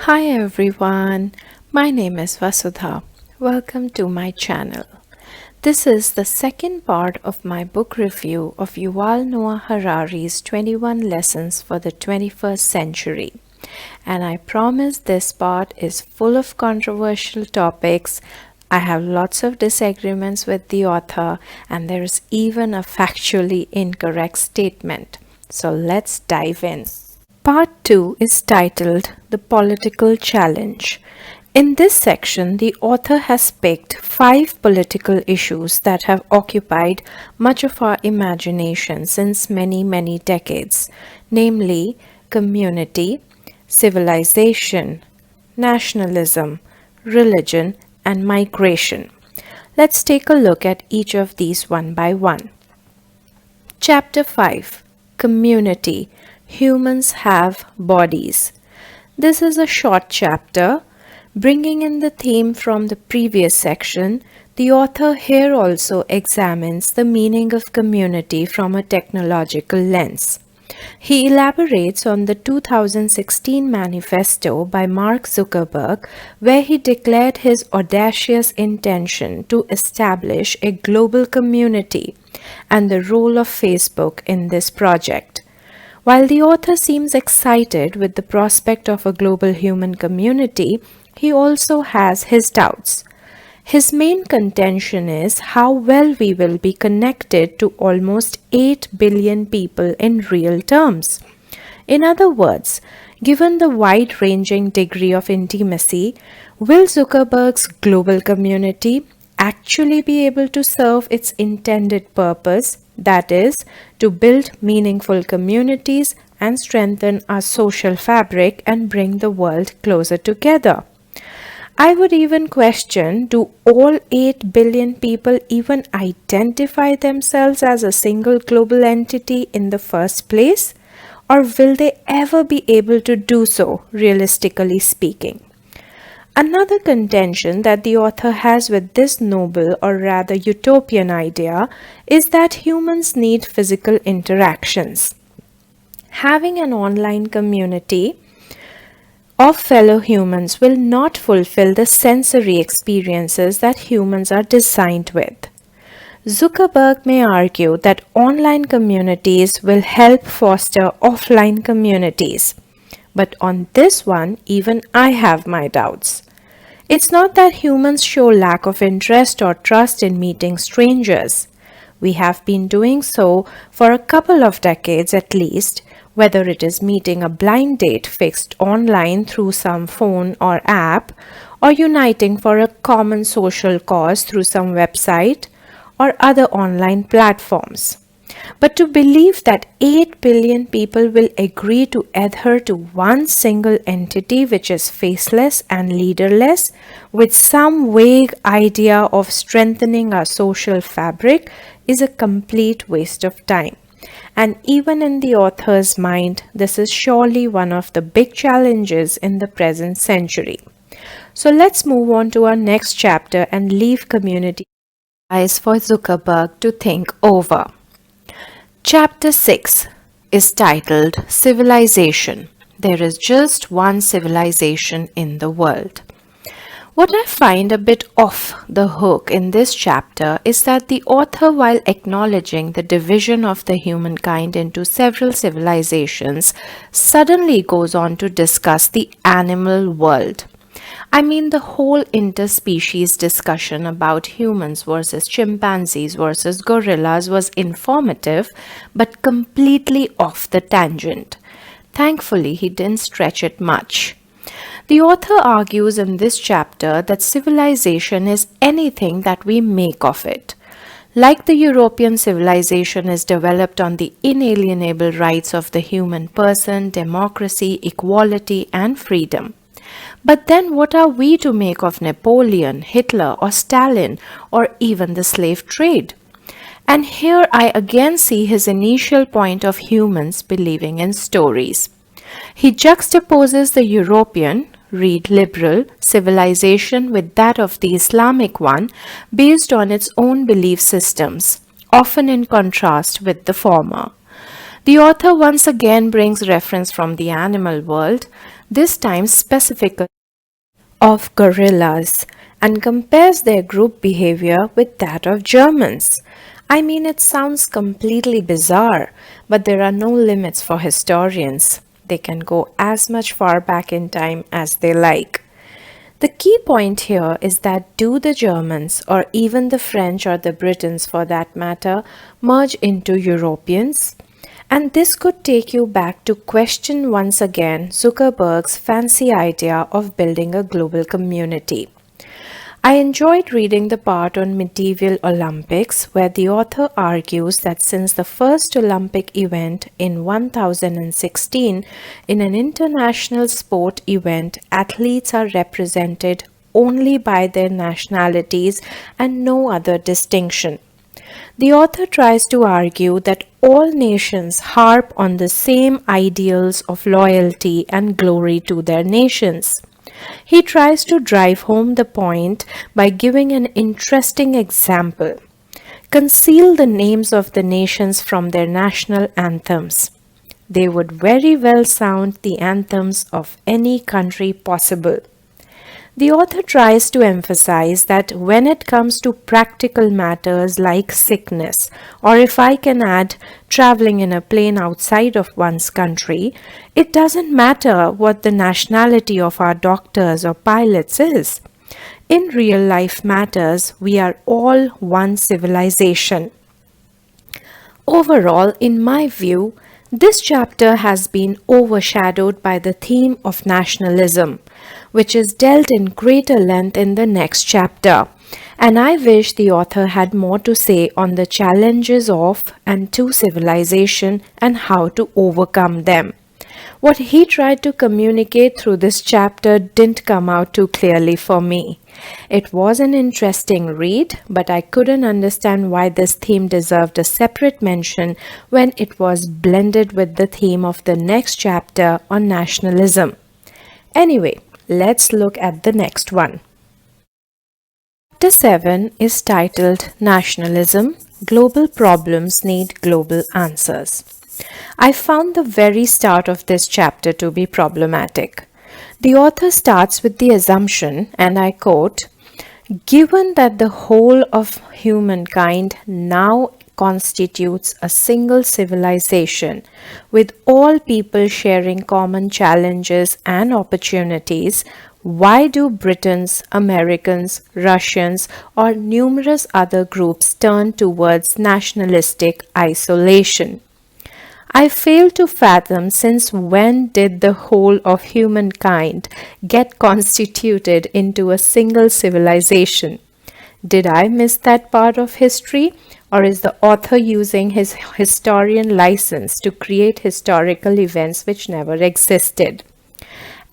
Hi everyone, my name is Vasudha. Welcome to my channel. This is the second part of my book review of Yuval Noah Harari's 21 Lessons for the 21st Century. And I promise this part is full of controversial topics. I have lots of disagreements with the author, and there is even a factually incorrect statement. So let's dive in. Part 2 is titled The Political Challenge. In this section, the author has picked 5 political issues that have occupied much of our imagination since many decades, namely community, civilization, nationalism, religion, and migration. Let's take a look at each of these one by one. Chapter 5: Community. Humans have bodies. This is a short chapter. Bringing in the theme from the previous section, the author here also examines the meaning of community from a technological lens. He elaborates on the 2016 manifesto by Mark Zuckerberg, where he declared his audacious intention to establish a global community and the role of Facebook in this project. While the author seems excited with the prospect of a global human community, he also has his doubts. His main contention is how well we will be connected to almost 8 billion people in real terms. In other words, given the wide-ranging degree of intimacy, will Zuckerberg's global community actually be able to serve its intended purpose, that is, to build meaningful communities and strengthen our social fabric and bring the world closer together? I would even question, do all 8 billion people even identify themselves as a single global entity in the first place? Or will they ever be able to do so, realistically speaking? Another contention that the author has with this noble or rather utopian idea is that humans need physical interactions. Having an online community of fellow humans will not fulfill the sensory experiences that humans are designed with. Zuckerberg may argue that online communities will help foster offline communities. But on this one, even I have my doubts. It's not that humans show lack of interest or trust in meeting strangers. We have been doing so for a couple of decades at least, whether it is meeting a blind date fixed online through some phone or app, or uniting for a common social cause through some website or other online platforms. But to believe that 8 billion people will agree to adhere to one single entity which is faceless and leaderless, with some vague idea of strengthening our social fabric, is a complete waste of time. And even in the author's mind, this is surely one of the big challenges in the present century. So let's move on to our next chapter and leave community eyes for Zuckerberg to think over. Chapter 6 is titled Civilization. There is just one civilization in the world. What I find a bit off the hook in this chapter is that the author, while acknowledging the division of the humankind into several civilizations, suddenly goes on to discuss the animal world. I mean, the whole interspecies discussion about humans versus chimpanzees versus gorillas was informative, but completely off the tangent. Thankfully, he didn't stretch it much. The author argues in this chapter that civilization is anything that we make of it. Like the European civilization is developed on the inalienable rights of the human person, democracy, equality, and freedom. But then what are we to make of Napoleon, Hitler, or Stalin, or even the slave trade? And here I again see his initial point of humans believing in stories. He juxtaposes the European, read liberal, civilization with that of the Islamic one based on its own belief systems, often in contrast with the former. The author once again brings reference from the animal world, this time specifically of gorillas, and compares their group behavior with that of Germans. I mean, it sounds completely bizarre, but there are no limits for historians. They can go as much far back in time as they like. The key point here is that do the Germans, or even the French or the Britons for that matter, merge into Europeans? And this could take you back to question once again Zuckerberg's fancy idea of building a global community. I enjoyed reading the part on medieval Olympics where the author argues that since the first Olympic event in 1016 in an international sport event, athletes are represented only by their nationalities and no other distinction. The author tries to argue that all nations harp on the same ideals of loyalty and glory to their nations. He tries to drive home the point by giving an interesting example. Conceal the names of the nations from their national anthems. They would very well sound the anthems of any country possible. The author tries to emphasize that when it comes to practical matters like sickness, or if I can add traveling in a plane outside of one's country, it doesn't matter what the nationality of our doctors or pilots is. In real life matters, we are all one civilization. Overall, in my view, this chapter has been overshadowed by the theme of nationalism, which is dealt in greater length in the next chapter, and I wish the author had more to say on the challenges of and to civilization and how to overcome them. What he tried to communicate through this chapter didn't come out too clearly for me. It was an interesting read, but I couldn't understand why this theme deserved a separate mention when it was blended with the theme of the next chapter on nationalism. Anyway, let's look at the next one. Chapter 7 is titled Nationalism, Global Problems Need Global Answers. I found the very start of this chapter to be problematic. The author starts with the assumption, and I quote, "Given that the whole of humankind now constitutes a single civilization, with all people sharing common challenges and opportunities, why do Britons, Americans, Russians, or numerous other groups turn towards nationalistic isolation? I fail to fathom since when did the whole of humankind get constituted into a single civilization? Did I miss that part of history, or is the author using his historian license to create historical events which never existed?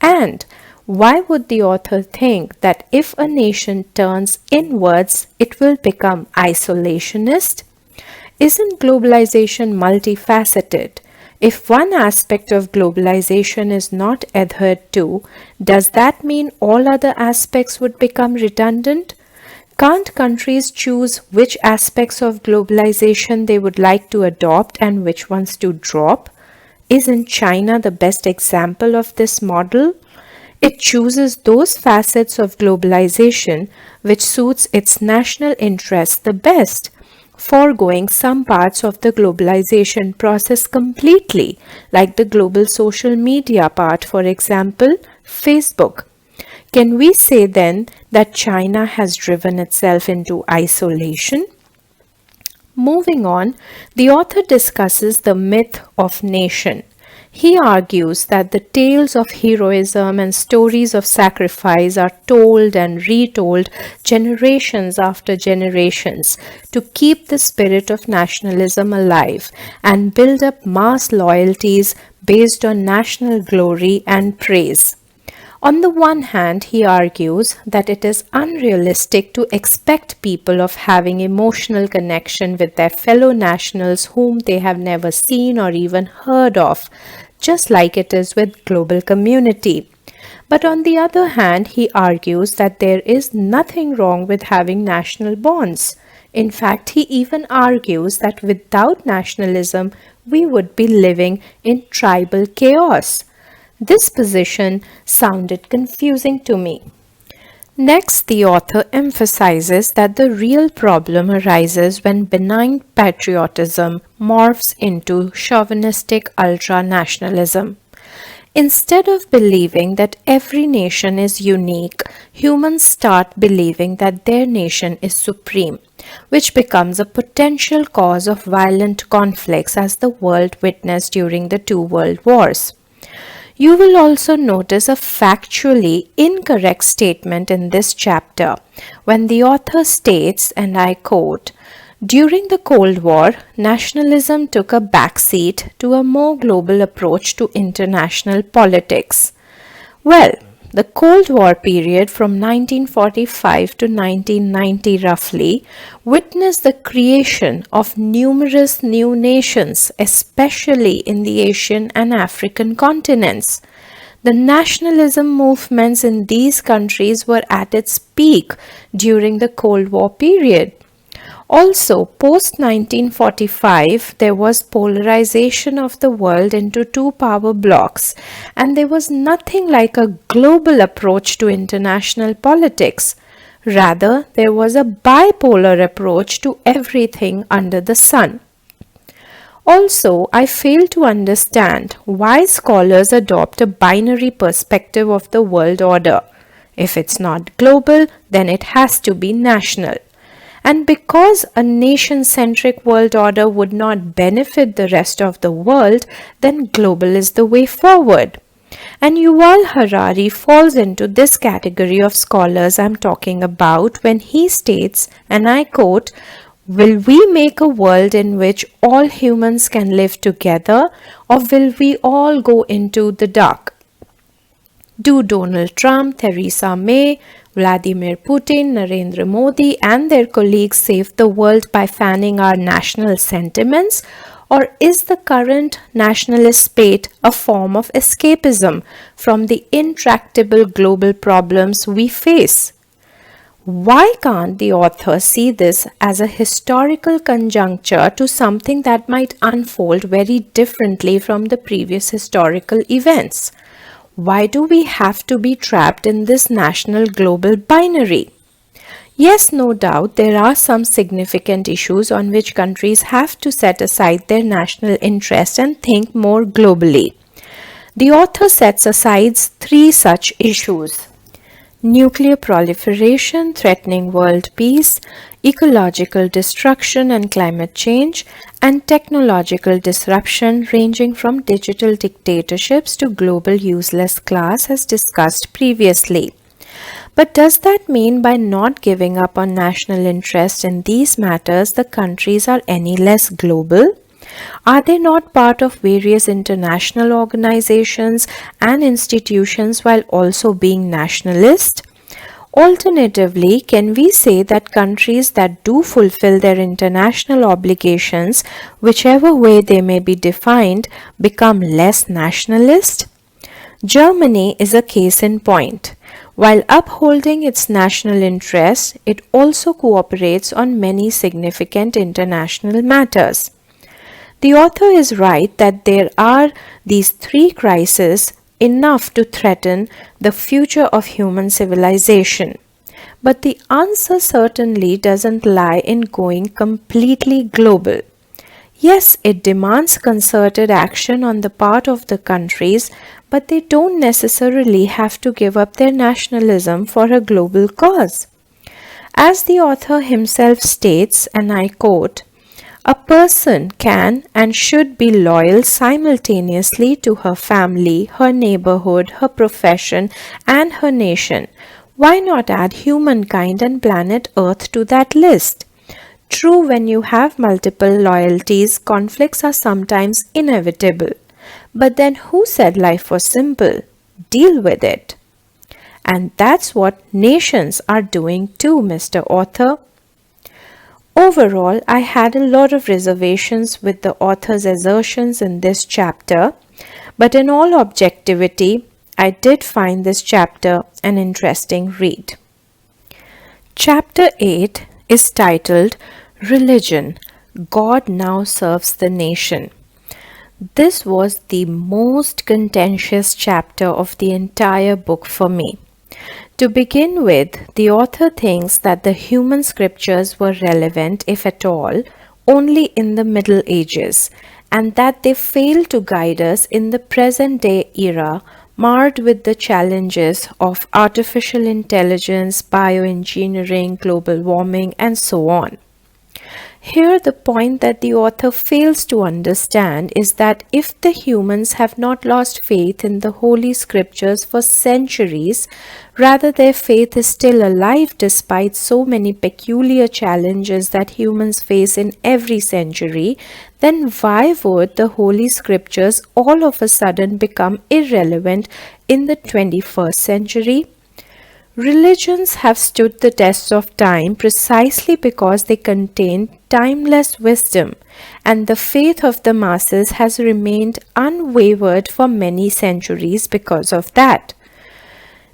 And why would the author think that if a nation turns inwards, it will become isolationist? Isn't globalization multifaceted? If one aspect of globalization is not adhered to, does that mean all other aspects would become redundant? Can't countries choose which aspects of globalization they would like to adopt and which ones to drop? Isn't China the best example of this model? It chooses those facets of globalization which suits its national interests the best, foregoing some parts of the globalization process completely, like the global social media part, for example, Facebook. Can we say then that China has driven itself into isolation? Moving on, the author discusses the myth of nation. He argues that the tales of heroism and stories of sacrifice are told and retold generations after generations to keep the spirit of nationalism alive and build up mass loyalties based on national glory and praise. On the one hand, he argues that it is unrealistic to expect people of having emotional connection with their fellow nationals whom they have never seen or even heard of, just like it is with global community. But on the other hand, he argues that there is nothing wrong with having national bonds. In fact, he even argues that without nationalism, we would be living in tribal chaos. This position sounded confusing to me. Next, the author emphasizes that the real problem arises when benign patriotism morphs into chauvinistic ultra-nationalism. Instead of believing that every nation is unique, humans start believing that their nation is supreme, which becomes a potential cause of violent conflicts as the world witnessed during the two world wars. You will also notice a factually incorrect statement in this chapter when the author states, and I quote, "During the Cold War, nationalism took a backseat to a more global approach to international politics." Well, the Cold War period from 1945 to 1990 roughly witnessed the creation of numerous new nations, especially in the Asian and African continents. The nationalism movements in these countries were at its peak during the Cold War period. Also, post 1945, there was polarization of the world into two power blocs, and there was nothing like a global approach to international politics. Rather, there was a bipolar approach to everything under the sun. Also, I fail to understand why scholars adopt a binary perspective of the world order. If it's not global, then it has to be national. And because a nation-centric world order would not benefit the rest of the world, then global is the way forward. And Yuval Harari falls into this category of scholars I'm talking about when he states, and I quote, "Will we make a world in which all humans can live together, or will we all go into the dark? Do Donald Trump, Theresa May, Vladimir Putin, Narendra Modi and their colleagues save the world by fanning our national sentiments? Or is the current nationalist spate a form of escapism from the intractable global problems we face?" Why can't the author see this as a historical conjuncture to something that might unfold very differently from the previous historical events? Why do we have to be trapped in this national global binary? Yes, no doubt, there are some significant issues on which countries have to set aside their national interest and think more globally. The author sets aside three such issues: nuclear proliferation threatening world peace, ecological destruction and climate change, and technological disruption ranging from digital dictatorships to global useless class as discussed previously. But does that mean by not giving up on national interest in these matters, the countries are any less global? Are they not part of various international organizations and institutions while also being nationalist? Alternatively, can we say that countries that do fulfill their international obligations, whichever way they may be defined, become less nationalist? Germany is a case in point. While upholding its national interests, it also cooperates on many significant international matters. The author is right that there are these three crises enough to threaten the future of human civilization. But the answer certainly doesn't lie in going completely global. Yes, it demands concerted action on the part of the countries, but they don't necessarily have to give up their nationalism for a global cause. As the author himself states, and I quote, "A person can and should be loyal simultaneously to her family, her neighborhood, her profession, and her nation. Why not add humankind and planet Earth to that list? True, when you have multiple loyalties, conflicts are sometimes inevitable. But then who said life was simple? Deal with it." And that's what nations are doing too, Mr. Author. Overall, I had a lot of reservations with the author's assertions in this chapter, but in all objectivity, I did find this chapter an interesting read. Chapter 8 is titled Religion, God Now Serves the Nation. This was the most contentious chapter of the entire book for me. To begin with, the author thinks that the human scriptures were relevant, if at all, only in the Middle Ages, and that they fail to guide us in the present day era, marred with the challenges of artificial intelligence, bioengineering, global warming, and so on. Here, the point that the author fails to understand is that if the humans have not lost faith in the Holy Scriptures for centuries, rather their faith is still alive despite so many peculiar challenges that humans face in every century, then why would the Holy Scriptures all of a sudden become irrelevant in the 21st century? Religions have stood the test of time precisely because they contain timeless wisdom, and the faith of the masses has remained unwavered for many centuries because of that.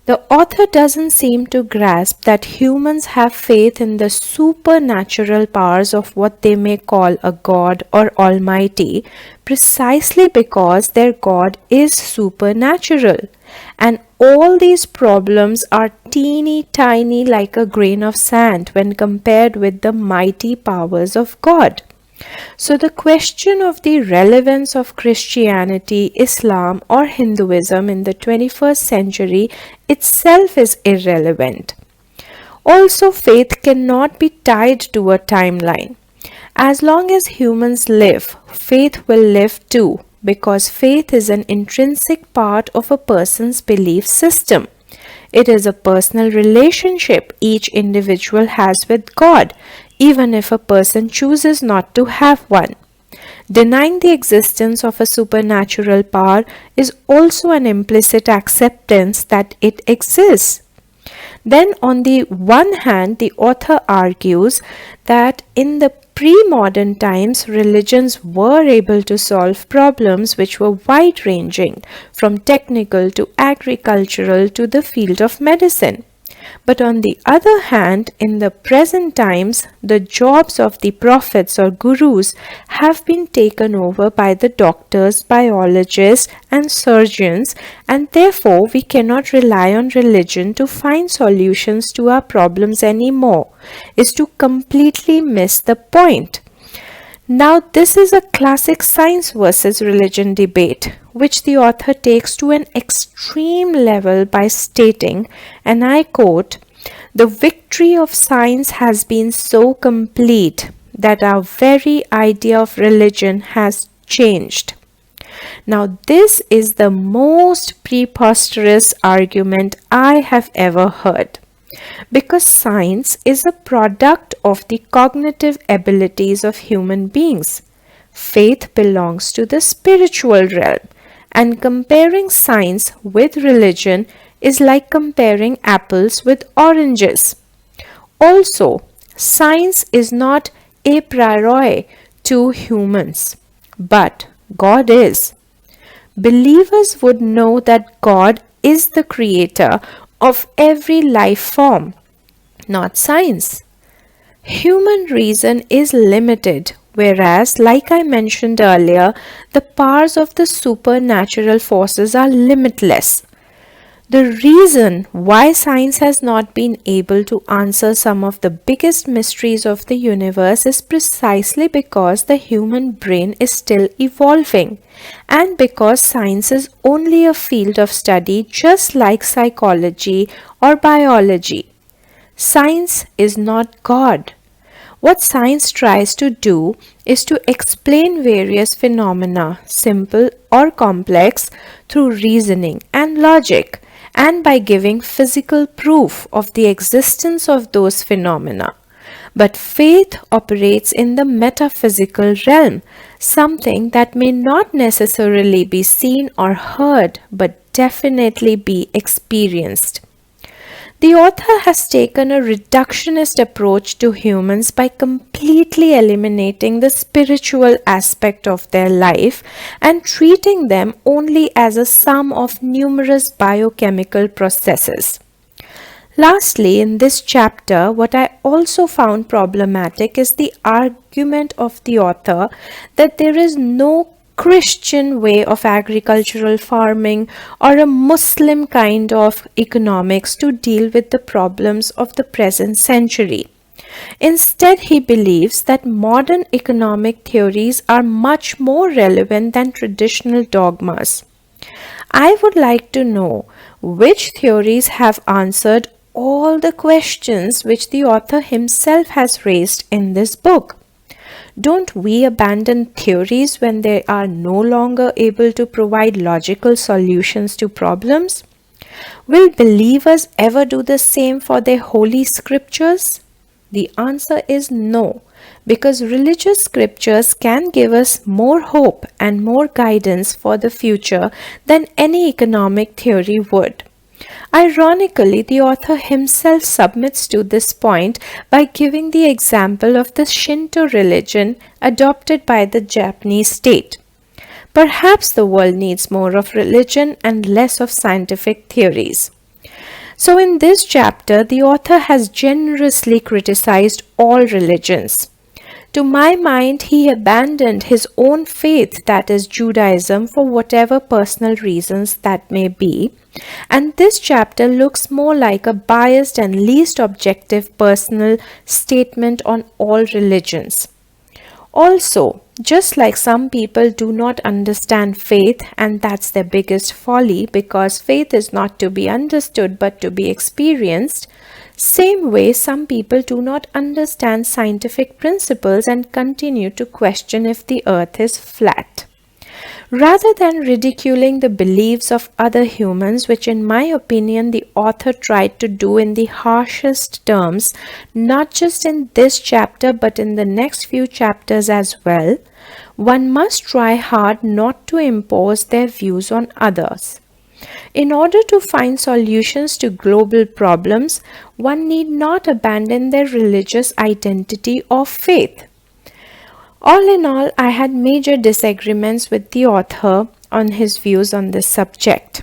The author doesn't seem to grasp that humans have faith in the supernatural powers of what they may call a God or Almighty, precisely because their God is supernatural. And all these problems are teeny tiny like a grain of sand when compared with the mighty powers of God. So the question of the relevance of Christianity, Islam, or Hinduism in the 21st century itself is irrelevant. Also, faith cannot be tied to a timeline. As long as humans live, faith will live too, because faith is an intrinsic part of a person's belief system. It is a personal relationship each individual has with God, even if a person chooses not to have one. Denying the existence of a supernatural power is also an implicit acceptance that it exists. Then, on the one hand, the author argues that in the pre-modern times, religions were able to solve problems which were wide-ranging, from technical to agricultural to the field of medicine. But on the other hand, in the present times, the jobs of the prophets or gurus have been taken over by the doctors, biologists, and surgeons, and therefore we cannot rely on religion to find solutions to our problems anymore, is to completely miss the point. Now, this is a classic science versus religion debate, which the author takes to an extreme level by stating, and I quote, "The victory of science has been so complete that our very idea of religion has changed." Now, this is the most preposterous argument I have ever heard, because science is a product of the cognitive abilities of human beings. Faith belongs to the spiritual realm, and comparing science with religion is like comparing apples with oranges. Also, science is not a priori to humans, but God is. Believers would know that God is the creator of every life form, not science. Human reason is limited, whereas, like I mentioned earlier, the powers of the supernatural forces are limitless. The reason why science has not been able to answer some of the biggest mysteries of the universe is precisely because the human brain is still evolving, and because science is only a field of study just like psychology or biology. Science is not God. What science tries to do is to explain various phenomena, simple or complex, through reasoning and logic, and by giving physical proof of the existence of those phenomena. But faith operates in the metaphysical realm, something that may not necessarily be seen or heard, but definitely be experienced. The author has taken a reductionist approach to humans by completely eliminating the spiritual aspect of their life and treating them only as a sum of numerous biochemical processes. Lastly, in this chapter, what I also found problematic is the argument of the author that there is no Christian way of agricultural farming or a Muslim kind of economics to deal with the problems of the present century. Instead, he believes that modern economic theories are much more relevant than traditional dogmas. I would like to know which theories have answered all the questions which the author himself has raised in this book. Don't we abandon theories when they are no longer able to provide logical solutions to problems? Will believers ever do the same for their holy scriptures? The answer is no, because religious scriptures can give us more hope and more guidance for the future than any economic theory would. Ironically, the author himself submits to this point by giving the example of the Shinto religion adopted by the Japanese state. Perhaps the world needs more of religion and less of scientific theories. So in this chapter, the author has generously criticized all religions. To my mind, he abandoned his own faith, that is Judaism, for whatever personal reasons that may be. And this chapter looks more like a biased and least objective personal statement on all religions. Also, just like some people do not understand faith, and that's their biggest folly because faith is not to be understood but to be experienced, same way some people do not understand scientific principles and continue to question if the earth is flat. Rather than ridiculing the beliefs of other humans, which in my opinion the author tried to do in the harshest terms, not just in this chapter but in the next few chapters as well, one must try hard not to impose their views on others. In order to find solutions to global problems, one need not abandon their religious identity or faith. All in all, I had major disagreements with the author on his views on this subject.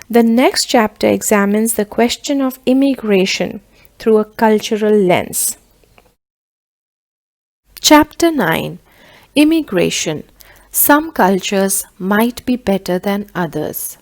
The next chapter examines the question of immigration through a cultural lens. Chapter 9. Immigration. Some cultures might be better than others.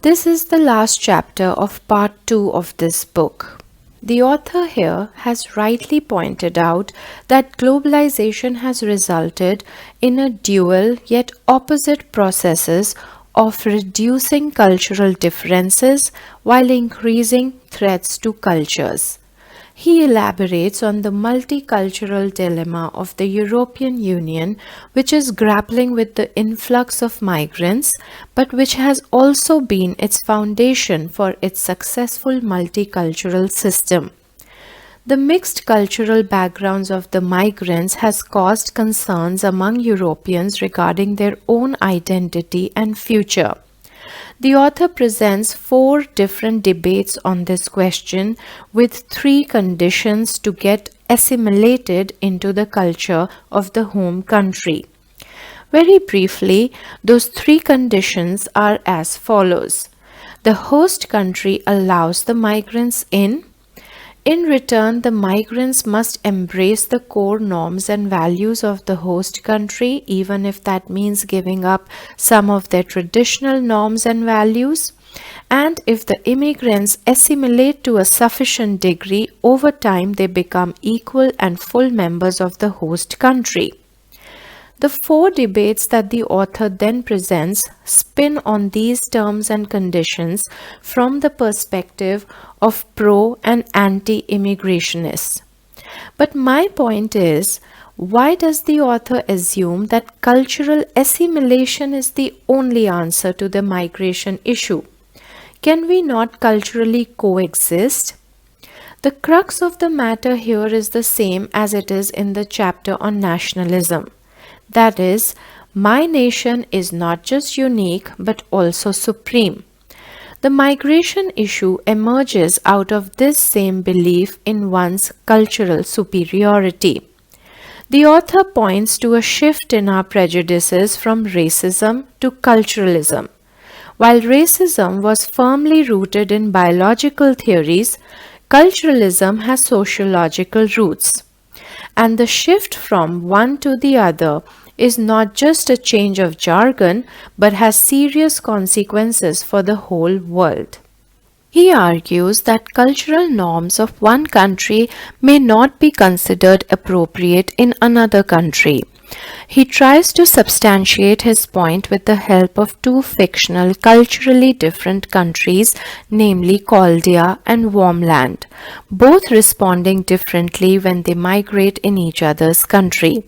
This is the last chapter of part 2 of this book. The author here has rightly pointed out that globalization has resulted in a dual yet opposite processes of reducing cultural differences while increasing threats to cultures. He elaborates on the multicultural dilemma of the European Union, which is grappling with the influx of migrants, but which has also been its foundation for its successful multicultural system. The mixed cultural backgrounds of the migrants has caused concerns among Europeans regarding their own identity and future. The author presents 4 different debates on this question with 3 conditions to get assimilated into the culture of the home country. Very briefly, those 3 conditions are as follows. The host country allows the migrants in. In return, the migrants must embrace the core norms and values of the host country, even if that means giving up some of their traditional norms and values. And if the immigrants assimilate to a sufficient degree, over time they become equal and full members of the host country. The 4 debates that the author then presents spin on these terms and conditions from the perspective of pro- and anti-immigrationists. But my point is, why does the author assume that cultural assimilation is the only answer to the migration issue? Can we not culturally coexist? The crux of the matter here is the same as it is in the chapter on nationalism. That is, my nation is not just unique but also supreme. The migration issue emerges out of this same belief in one's cultural superiority. The author points to a shift in our prejudices from racism to culturalism. While racism was firmly rooted in biological theories, culturalism has sociological roots. And the shift from one to the other is not just a change of jargon but has serious consequences for the whole world. He argues that cultural norms of one country may not be considered appropriate in another country. He tries to substantiate his point with the help of two fictional, culturally different countries, namely Chaldea and Wormland, both responding differently when they migrate in each other's country.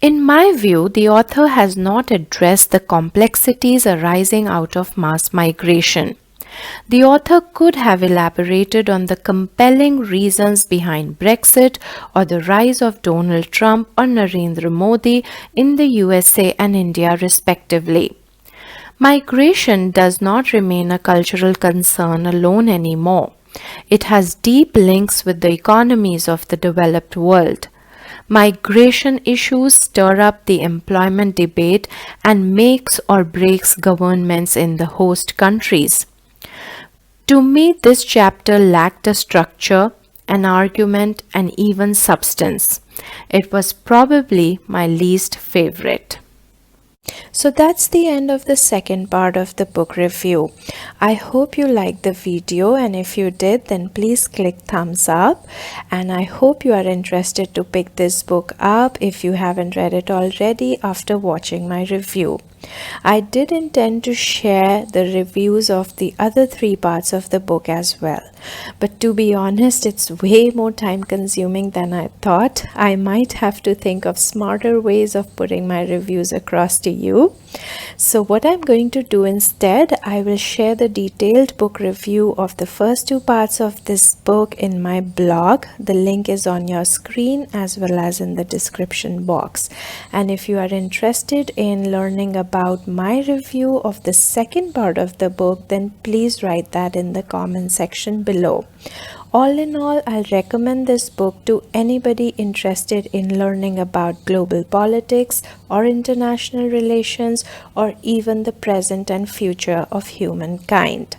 In my view, the author has not addressed the complexities arising out of mass migration. The author could have elaborated on the compelling reasons behind Brexit or the rise of Donald Trump or Narendra Modi in the USA and India respectively. Migration does not remain a cultural concern alone anymore. It has deep links with the economies of the developed world. Migration issues stir up the employment debate and makes or breaks governments in the host countries. To me, this chapter lacked a structure, an argument, and even substance. It was probably my least favorite. So that's the end of the second part of the book review. I hope you liked the video, and if you did, then please click thumbs up, and I hope you are interested to pick this book up if you haven't read it already after watching my review. I did intend to share the reviews of the other 3 parts of the book as well, but to be honest, it's way more time consuming than I thought. I might have to think of smarter ways of putting my reviews across to you. So what I'm going to do instead, I will share the detailed book review of the first 2 parts of this book in my blog. The link is on your screen as well as in the description box. And if you are interested in learning about my review of the second part of the book, then please write that in the comment section below. All in all, I'll recommend this book to anybody interested in learning about global politics or international relations or even the present and future of humankind.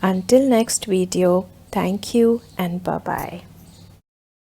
Until next video, thank you and bye-bye.